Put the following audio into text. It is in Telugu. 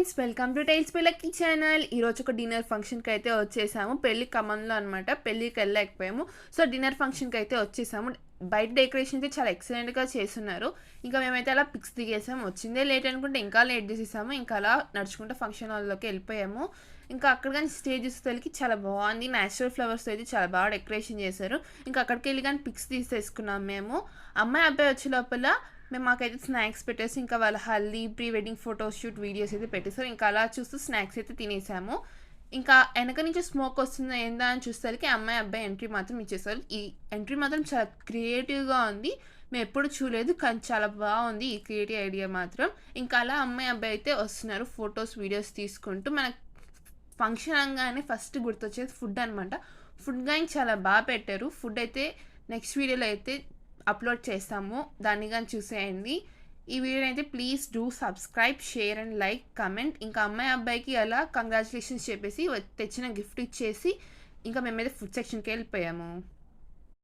ఫ్రెండ్స్, వెల్కమ్ టు టైల్స్ పిల్లకి ఛానల్. ఈరోజు ఒక డిన్నర్ ఫంక్షన్కి అయితే వచ్చేసాము. పెళ్లి ఖమ్మంలో అనమాట. పెళ్ళికి వెళ్ళలేకపోయాము. సో డిన్నర్ ఫంక్షన్కి అయితే వచ్చేసాము. బయట డెకరేషన్ అయితే చాలా ఎక్సలెంట్గా చేస్తున్నారు. ఇంకా మేమైతే అలా పిక్స్ దిగేసాము. వచ్చిందే లేట్ అనుకుంటే ఇంకా లేట్ చేసేసాము. ఇంకా అలా నడుచుకుంటూ ఫంక్షన్ హాల్లోకి వెళ్ళిపోయాము. ఇంకా అక్కడ కానీ స్టేజెస్ వెళ్ళి చాలా బాగుంది. న్యాచురల్ ఫ్లవర్స్ అయితే చాలా బాగా డెకరేషన్ చేశారు. ఇంకా అక్కడికి వెళ్ళి కానీ పిక్స్ తీసేసుకున్నాం మేము. అమ్మాయి అబ్బాయి వచ్చే లోపల మాకైతే స్నాక్స్ పెట్టేసి ఇంకా వాళ్ళ haldi pre wedding photoshoot videos అయితే పెట్టేశారు. ఇంకా అలా చూస్తూ స్నాక్స్ అయితే తినేసాము. ఇంకా వెనక నుంచి స్మోక్ వస్తుందా ఏందా అని చూసేసరికి అమ్మాయి అబ్బాయి ఎంట్రీ మాత్రం ఇచ్చేసారు. ఈ ఎంట్రీ మాత్రం చాలా క్రియేటివ్గా ఉంది. మేము ఎప్పుడు చూడలేదు, కానీ చాలా బాగుంది ఈ క్రియేటివ్ ఐడియా మాత్రం. ఇంకా అలా అమ్మాయి అబ్బాయి అయితే వస్తున్నారు ఫొటోస్ వీడియోస్ తీసుకుంటూ. మన ఫంక్షన్ అనగానే ఫస్ట్ గుర్తొచ్చేది ఫుడ్ అనమాట. ఫుడ్ కానీ చాలా బాగా పెట్టారు. ఫుడ్ అయితే నెక్స్ట్ వీడియోలో అయితే అప్లోడ్ చేస్తాము, దాన్ని కానీ చూసేయండి. ఈ వీడియోని అయితే please do subscribe, share and like, comment. ఇంకా అమ్మాయి అబ్బాయికి అలా కంగ్రాచులేషన్స్ చెప్పేసి తెచ్చిన గిఫ్ట్ ఇచ్చేసి ఇంకా మేమైతే ఫుడ్ సెక్షన్కి వెళ్ళిపోయాము.